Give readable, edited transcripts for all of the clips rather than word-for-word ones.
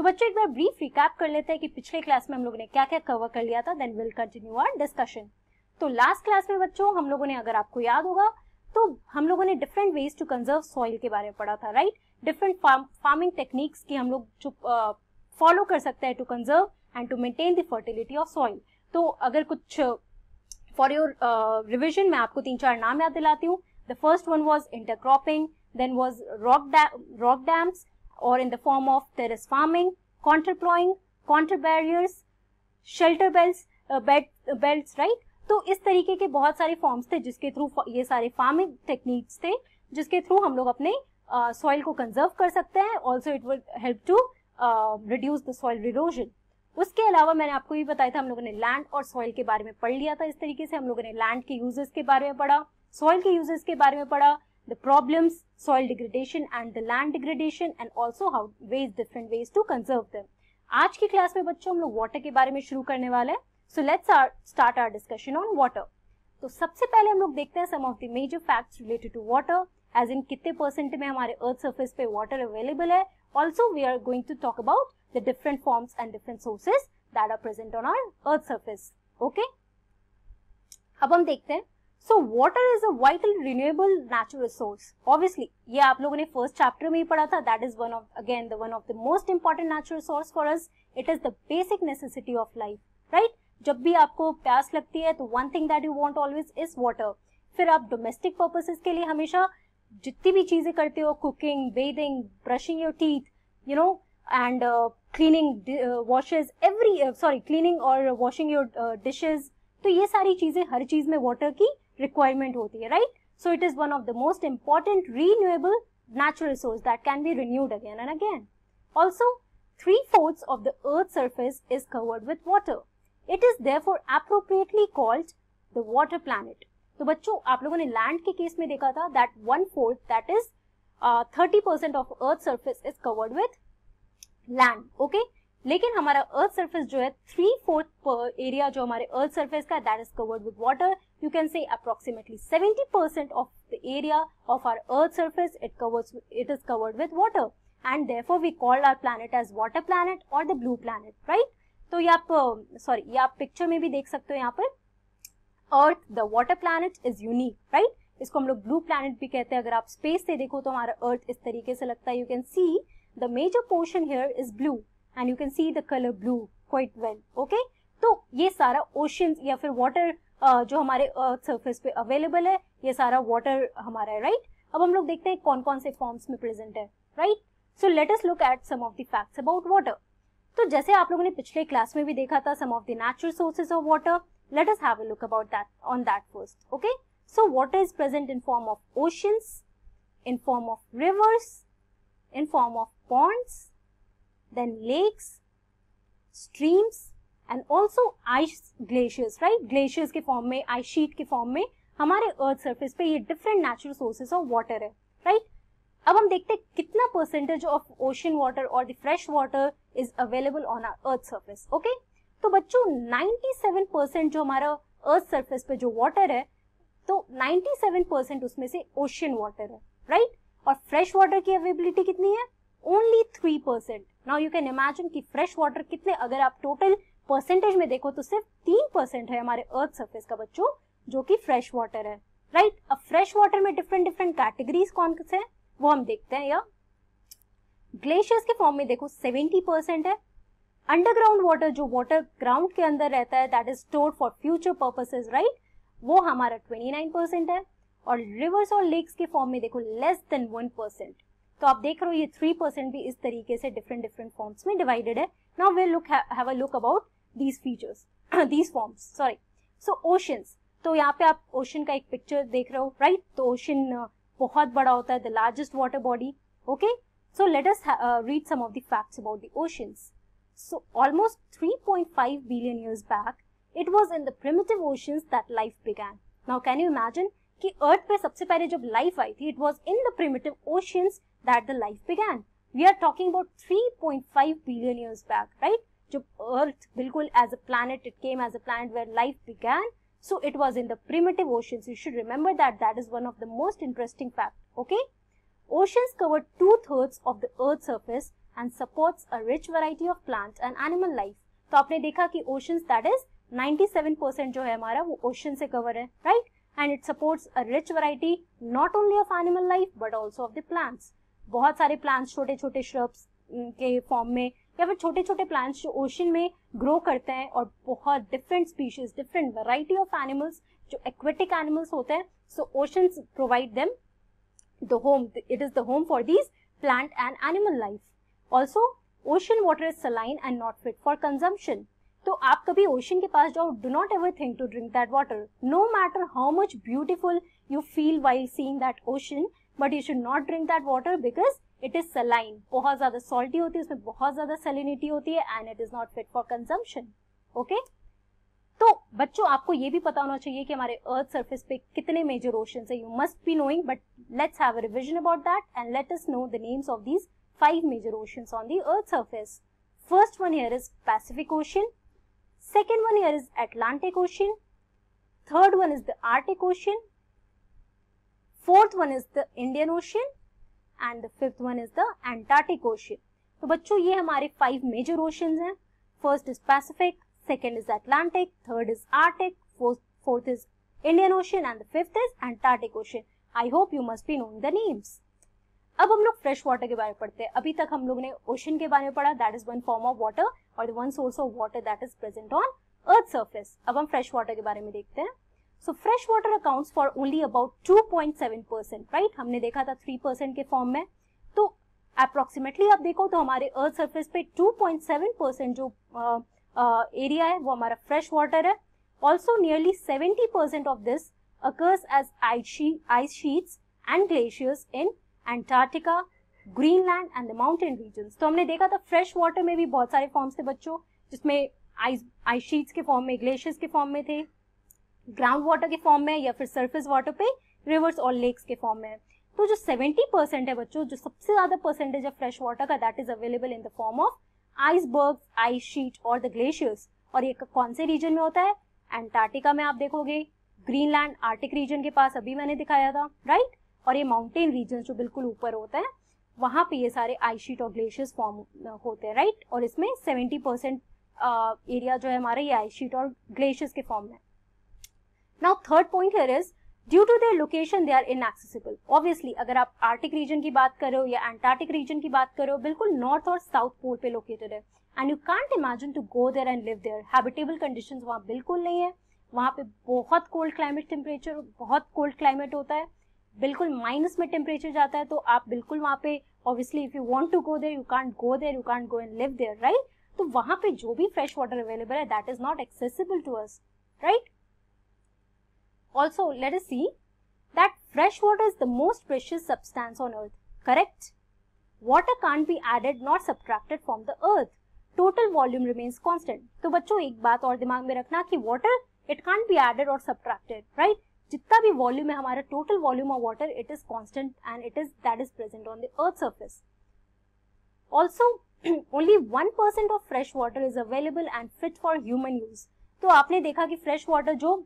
तो बच्चों एक बार ब्रीफ रिकैप कर लेते हैं कि पिछले क्लास में हम लोगों ने क्या क्या कवर कर लिया था, then will continue our discussion. तो लास्ट क्लास में बच्चों हम लोगों ने, अगर आपको याद होगा, तो हम लोगों ने different ways to conserve soil के बारे में पढ़ा था, राइट। डिफरेंट फार्मिंग टेक्निक्स की हम लोग जो फॉलो कर सकते हैं to conserve and to maintain the fertility of soil. तो अगर कुछ फॉर योर रिविजन मैं आपको 3-4 नाम याद दिलाती हूँ। The first one was intercropping, then was rock dams और in the form of terrace farming, contour ploughing, contour barriers, shelter belts, right. तो इस तरीके के बहुत सारे फॉर्म्स थे जिसके थ्रू, ये सारे फार्मिंग टेक्निक्स थे जिसके थ्रू हम लोग अपने सॉइल को कंजर्व कर सकते हैं। Also it will help to reduce the soil erosion. उसके अलावा मैंने आपको ये बताया था, हम लोगों ने लैंड और सॉइल के बारे में पढ़ लिया था। इस तरीके से हम लोगों ने लैंड के यूजेस के बारे में पढ़ा, सॉइल के यूजेस के बारे में पढ़ा, the problems, soil degradation and the land degradation, and also how different ways to conserve them. आज की क्लास में बच्चों हम लोग वाटर के बारे में शुरू करने वाले हैं। So let's start our discussion on water. तो सबसे पहले हम लोग देखते हैं some of the major facts related to water, as in कितने परसेंट में हमारे अर्थ सरफेस पे वाटर अवेलेबल है। Also we are going to talk about the different forms and different sources that are present on our earth surface. Okay, अब हम देखते हैं। So water is a vital renewable natural resource. Obviously ये आप लोगों ने first chapter में ही पढ़ा था। That is one of the most important natural resource for us. It is the basic necessity of life, right. जब भी आपको प्यास लगती है तो one thing that you want always is water. फिर आप डोमेस्टिक पर्पसेस के लिए हमेशा जितनी भी चीजें करते हो, cooking, bathing, brushing your teeth, you know, and cleaning और वॉशिंग योर डिशेज, तो ये सारी चीजें, हर चीज में वाटर की रिक्वायरमेंट होती है, right. So it is one of the most important renewable natural resource that can be renewed again and again. Also 3/4 of the earth's surface is covered with water. It is therefore appropriately called the water planet. तो बच्चों आप लोगों ने land के case में देखा था that 1/4, that is 30% of earth surface is covered with land. Okay? लेकिन हमारा अर्थ सरफेस जो है 3/4 एरिया जो हमारे अर्थ सरफेस का, that is covered with water. You can say approximately 70% of the area of our earth surface it is covered with water, and therefore we call our planet as water planet or the blue planet, right? तो ये आप picture में भी देख सकते हो यहाँ पर। Earth the water planet is unique, right. इसको हम लोग ब्लू प्लैनेट भी कहते हैं। अगर आप स्पेस से देखो तो हमारा अर्थ इस तरीके से लगता है। You can see the major portion here is blue and you can see the colour blue quite well. Okay, तो ये सारा ओशंस या फिर वाटर जो हमारे अर्थ सरफेस पे अवेलेबल है, ये सारा वाटर हमारा है, राइट। अब हम लोग देखते हैं कौन कौन से फॉर्म्स में प्रेजेंट है, right. So let us look at some of the facts about water. तो जैसे आप लोगों ने पिछले क्लास में भी देखा था, some of the natural sources of water, let us have a look about that on that first. Okay, so water is present in form of oceans, in form of rivers, in form of ponds, then lakes, streams, and also ice glaciers, right? Glaciers के form में, ice sheet के form में हमारे earth surface पे ये different natural sources of water है, right. अब हम देखते हैं कितना परसेंटेज ऑफ ओशन वाटर और the fresh water is available on our earth surface. Okay, तो बच्चों 97% जो हमारा अर्थ सरफेस पे जो वाटर है, तो 97% उसमें से ओशियन वाटर है, राइट। और फ्रेश वाटर की अवेलेबिलिटी कितनी है? Only 3%। Now you can imagine कि फ्रेश वाटर कितने, अगर आप टोटल परसेंटेज में देखो तो सिर्फ 3% है हमारे अर्थ सरफेस का बच्चों जो कि फ्रेश वाटर है, राइट। अब फ्रेश वाटर में डिफरेंट कैटेगरीज कौन से हैं वो हम देखते हैं। या ग्लेशियर्स के फॉर्म में देखो 70% है। अंडरग्राउंड वाटर, जो वाटर ग्राउंड के अंदर रहता है, that is stored for future purposes, right, वो हमारा 29% है। और रिवर्स और लेक्स के फॉर्म में देखो लेस देन 1%। तो आप देख रहे हो ये 3% भी इस तरीके से डिफरेंट फॉर्म्स में डिवाइडेड है। Now will have a look about these features, these forms, sorry. So oceans, तो यहाँ पे आप ओशन का एक पिक्चर देख रहे हो, राइट। तो ओशन बहुत बड़ा होता है, the largest water body. Okay, so let us read some of the facts about the oceans. So almost 3.5 billion years back, it was in the primitive oceans that life began. Now can you imagine कि अर्थ पे सबसे पहले जब life I थी, it was in the primitive oceans that the life began. We are talking about 3.5 billion years back, right? जब अर्थ बिल्कुल as a planet, it came as a planet where life began. So it was in the primitive oceans. You should remember that. That is one of the most interesting fact. Okay? Oceans cover 2/3 of the Earth's surface and supports a rich variety of plant and animal life. तो आपने देखा कि oceans that is 97% जो है हमारा वो ocean से cover है, right, and it supports a rich variety not only of animal life but also of the plants. बहुत सारे प्लांट्स छोटे छोटे श्रब्स के फॉर्म में या फिर छोटे छोटे प्लांट्स जो ओशन में ग्रो करते हैं, और बहुत different species, different variety of animals जो एक्वेटिक एनिमल्स होते हैं। So oceans provide them the home, it is the home for these plant and animal life. Also ocean water is saline and not fit for consumption. तो आप कभी ocean के पास जाओ, do not ever think to drink that water, no matter how much beautiful you feel while seeing that ocean, but you should not drink that water because it is saline, बहुत ज्यादा salty होती है, उसमें बहुत ज्यादा salinity होती है and it is not fit for consumption. Okay? तो बच्चों आपको ये भी पता होना चाहिए कि हमारे अर्थ सरफेस पे कितने मेजर ओशंस है. You must be knowing, but let's have a revision about that and let us know the names of these 5 major oceans on the earth surface. First one here is Pacific Ocean. Second one here is Atlantic Ocean. Third one is the Arctic Ocean. Fourth one is the Indian Ocean and the fifth one is the Antarctic Ocean. तो बच्चों ये हमारे 5 major oceans हैं. First is Pacific, second is Atlantic, third is Arctic, fourth is Indian Ocean and the fifth is Antarctic Ocean. I hope you must be knowing the names. अब हम लोग fresh water के बारे में पढ़ते हैं. अभी तक हम लोग ने ओशन के बारे में पढ़ा, that is one form of water और one source of water that is present on earth surface. अब हम फ्रेश वाटर के बारे में देखते हैं. So fresh water accounts for only about 2.7%, right. हमने देखा था 3% के फॉर्म में. तो अप्रोक्सीमेटली आप देखो तो हमारे अर्थ सरफेस पे 2.7% जो एरिया है वो हमारा फ्रेश वाटर है. Also nearly 70% of this occurs as ice sheets and glaciers in Antarctica, Greenland and the mountain regions. तो हमने देखा था फ्रेश वाटर में भी बहुत सारे फॉर्म्स थे बच्चों, जिसमें आइस शीट्स के फॉर्म में, ग्लेशियर्स के फॉर्म में थे, ग्राउंड वाटर के फॉर्म में, या फिर सरफेस वाटर पे रिवर्स और लेक्स के फॉर्म में. तो जो 70% है बच्चों, जो सबसे ज्यादा परसेंटेज है फ्रेश वाटर का, that is available in the form of iceberg, ice sheet और द ग्लेशियर्स. और ये कौन से रीजन में होता है? एंटार्क्टिका में आप देखोगे, ग्रीनलैंड, आर्टिक रीजन के पास अभी मैंने दिखाया था, राइट. और ये माउंटेन रीजन जो बिल्कुल ऊपर होता है, वहां पे ये सारे आइस शीट और ग्लेशियर्स फॉर्म होते हैं, राइट. और इसमें 70% एरिया जो है हमारा ये आइस शीट और ग्लेशियर्स के फॉर्म में. Now third point here is due to their location they are inaccessible. Obviously अगर आप आर्टिक रीजन की बात करो या एंटार्क्टिक रीजन की बात करो, बिल्कुल नॉर्थ और साउथ पोल पे लोकेटेड है and you can't imagine to go there and live there. Habitable conditions वहाँ बिल्कुल नहीं है. वहाँ पे बहुत कोल्ड क्लाइमेट, टेम्परेचर बहुत कोल्ड क्लाइमेट होता है, बिल्कुल माइनस में टेम्परेचर जाता है. तो आप बिल्कुल वहाँ पे obviously if you want to go there, you can't go there, you can't go and live there, right. तो वहाँ पे जो भी फ्रेश वाटर अवेलेबल है that is not accessible to us, right. Also, let us see that fresh water is the most precious substance on earth, correct? Water can't be added nor subtracted from the earth. Total volume remains constant. तो बच्चों एक बात और दिमाग में रखना कि water it can't be added or subtracted, right? जितना भी वॉल्यूम है हमारा, total volume of water, it is constant and it is that is present on the earth surface. Also only 1% of fresh water is available and fit for human use. तो आपने देखा कि fresh water जो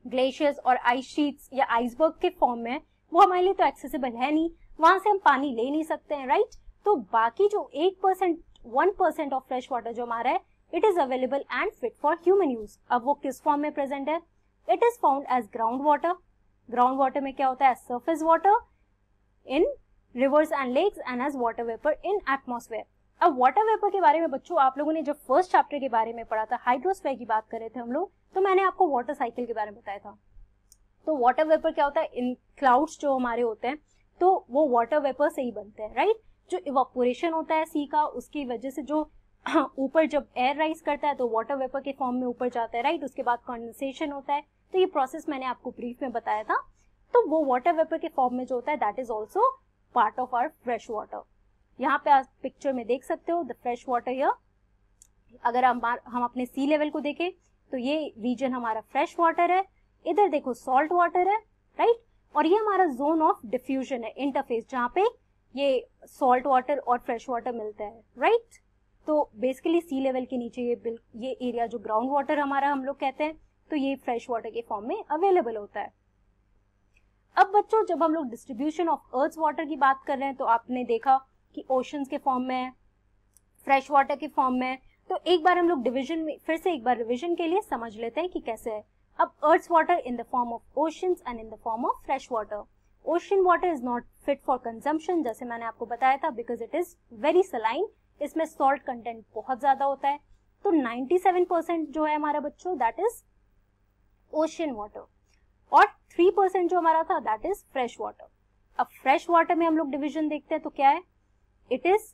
glaciers और ice sheets या iceberg के form में, वो हमारे लिए तो एक्सेसिबल है नहीं, वहां से हम पानी ले नहीं सकते हैं, राइट. तो बाकी जो 1% ऑफ फ्रेश वाटर जो हमारा है, it is available and fit for human use. अब वो किस फॉर्म में प्रेजेंट है? It is found as ground water. Ground water में क्या होता है? Surface water in rivers and lakes and as water vapour in atmosphere. अब वाटर वेपर के बारे में बच्चों आप लोगों ने जब फर्स्ट चैप्टर के बारे में पढ़ा था, हाइड्रोस्फीयर की बात कर रहे थे हम लोग, तो मैंने आपको वाटर साइकिल के बारे में बताया था. तो वाटर वेपर क्या होता है? इन क्लाउड्स जो हमारे होते हैं, तो वो वाटर वेपर से ही बनते हैं, राइट. जो इवापोरेशन होता है सी का, उसकी वजह से जो ऊपर जब एयर राइज करता है तो वाटर वेपर के फॉर्म में ऊपर जाता है, राइट. उसके बाद कंडेंसेशन होता है. तो ये प्रोसेस मैंने आपको ब्रीफ में बताया था. तो वो वाटर वेपर के फॉर्म में जो होता है that is also part of our fresh water. यहाँ पे आप पिक्चर में देख सकते हो द फ्रेश वाटर हियर. अगर हम अपने सी लेवल को देखें तो ये रीजन हमारा फ्रेश वाटर है, इधर देखो सॉल्ट वाटर है, राइट. और ये हमारा जोन ऑफ डिफ्यूजन है, इंटरफेस, जहाँ पे ये सॉल्ट वाटर और फ्रेश वाटर मिलता है, राइट. तो बेसिकली सी लेवल के नीचे ये एरिया जो ग्राउंड वाटर हमारा हम लोग कहते हैं, तो ये फ्रेश वाटर के फॉर्म में अवेलेबल होता है. अब बच्चों जब हम लोग डिस्ट्रीब्यूशन ऑफ अर्थ वाटर की बात कर रहे हैं, तो आपने देखा कि ओशंस के फॉर्म में है, फ्रेश वाटर के फॉर्म में। तो एक बार हम लोग डिवीजन में फिर से एक बार रिवीजन के लिए समझ लेते हैं कि कैसे है। अब earth water in the form of oceans and in the form of fresh water. Ocean water is not fit for consumption, जैसे मैंने आपको बताया था, because it is very saline, इसमें सॉल्ट कंटेंट बहुत ज्यादा होता है। तो 97% जो है हमारा बच्चों दैट इज ओशन वाटर, और 3% जो हमारा था दैट इज फ्रेश वाटर। अब फ्रेश वाटर में हम लोग डिवीजन देखते हैं तो क्या है, it is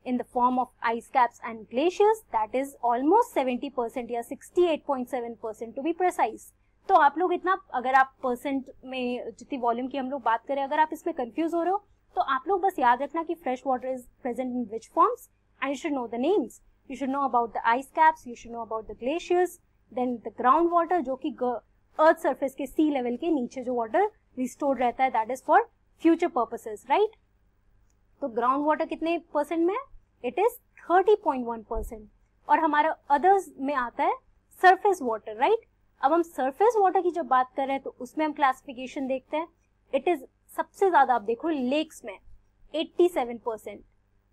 in the form of ice caps and glaciers, that is almost 70% या 68.7% to be precise। तो आप लोग इतना, अगर आप परसेंट में जितनी वॉल्यूम की हम लोग बात करें, अगर आप इसमें कंफ्यूज हो रहे हो तो आप लोग बस याद रखना कि fresh water is present in which forms and you should know the names. You should know about the ice caps, you should know about the glaciers, then the ground water जो कि अर्थ सरफेस के सी level के नीचे जो water restored रहता है, that is for future purposes, right. तो ground water कितने परसेंट में है, इट इज 30.1%। और हमारा अदर्स में आता है सरफेस वाटर, राइट। अब हम सरफेस वाटर की जब बात कर रहे हैं तो उसमें हम क्लासिफिकेशन देखते हैं। इट इज सबसे ज्यादा आप देखो लेक्स में 87%,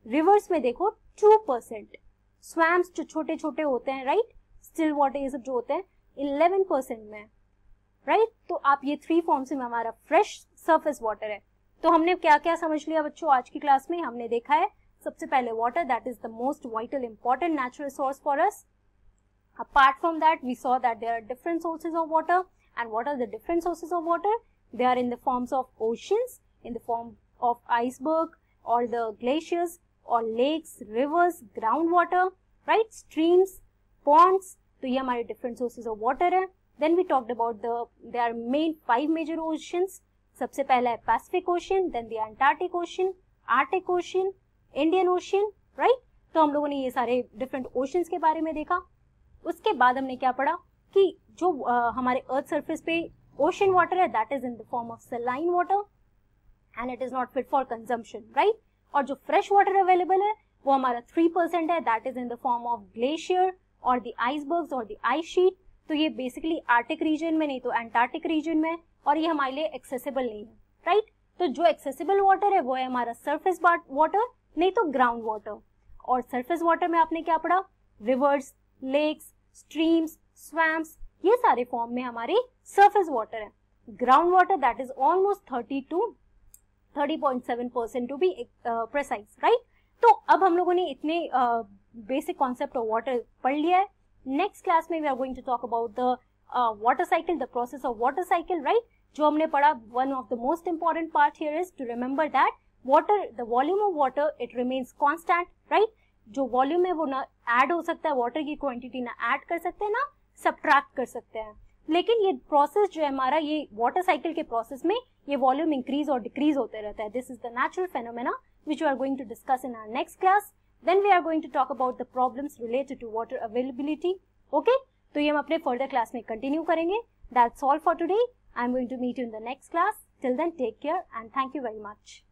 रिवर्स में देखो 2%, स्वैम्स जो छोटे छोटे होते हैं, राइट, स्टिल वाटर ये सब जो होते हैं 11% में, राइट। तो आप ये 3 फॉर्म्स में हमारा फ्रेश सरफेस वाटर है। तो हमने क्या क्या समझ लिया बच्चों आज की क्लास में, हमने देखा है सबसे पहले water, that is the most vital important natural resource for us. Apart from that, we saw that there are different sources of water, and what are the different sources of water? They are in the forms of oceans, in the form of iceberg, or the glaciers, or lakes, rivers, groundwater, right? Streams, ponds. तो ये हमारे different sources of water है। Then we talked about there are main 5 major oceans. सबसे पहला है Pacific Ocean, then the Antarctic Ocean, Arctic Ocean, Indian Ocean, right? तो हम लोगों ने ये सारे different oceans के बारे में देखा। उसके बाद हमने क्या पढ़ा कि जो हमारे अर्थ सरफेस पे ओशन वाटर है that is in the form of saline water and it is not fit for consumption, right. और जो फ्रेश वाटर अवेलेबल है वो हमारा 3% है, that is in the form of glacier और द आइसबर्ग्स और द आइस शीट। तो ये बेसिकली आर्टिक रीजन में नहीं तो एंटार्क्टिक रीजन में, और ये हमारे लिए एक्सेसिबल नहीं है, राइट। तो जो एक्सेसिबल वाटर है वो है हमारा सरफेस वाटर, नहीं तो ग्राउंड वाटर। और सरफेस वाटर में आपने क्या पढ़ा, रिवर्स, लेक्स, स्ट्रीम्स, स्वैम्प्स, ये सारे फॉर्म में हमारे सरफेस वाटर है। Ground water that is almost 30.7% to be precise, right. तो अब हम लोगों ने इतने बेसिक कॉन्सेप्ट ऑफ वाटर पढ़ लिया है। नेक्स्ट क्लास में we are going to talk about the water cycle, the process of water cycle, right. जो हमने पढ़ा, one of the most important part here is to remember that water, the volume of water it remains constant, right. जो volume है वो ना add हो सकता है, वाटर की क्वांटिटी ना ऐड कर सकते हैं ना सबट्रैक्ट कर सकते हैं, लेकिन ये प्रोसेस जो है हमारा, ये वाटर साइकिल के प्रोसेस में ये वॉल्यूम इंक्रीज और डिक्रीज होते रहता है। This is the natural phenomena which we are going to discuss in our next class. Then we are going to talk about the problems related to water availability, okay. तो ये हम अपने further class में continue करेंगे। That's all for today. I am going to meet you in the next class. Till then take care and thank you very much.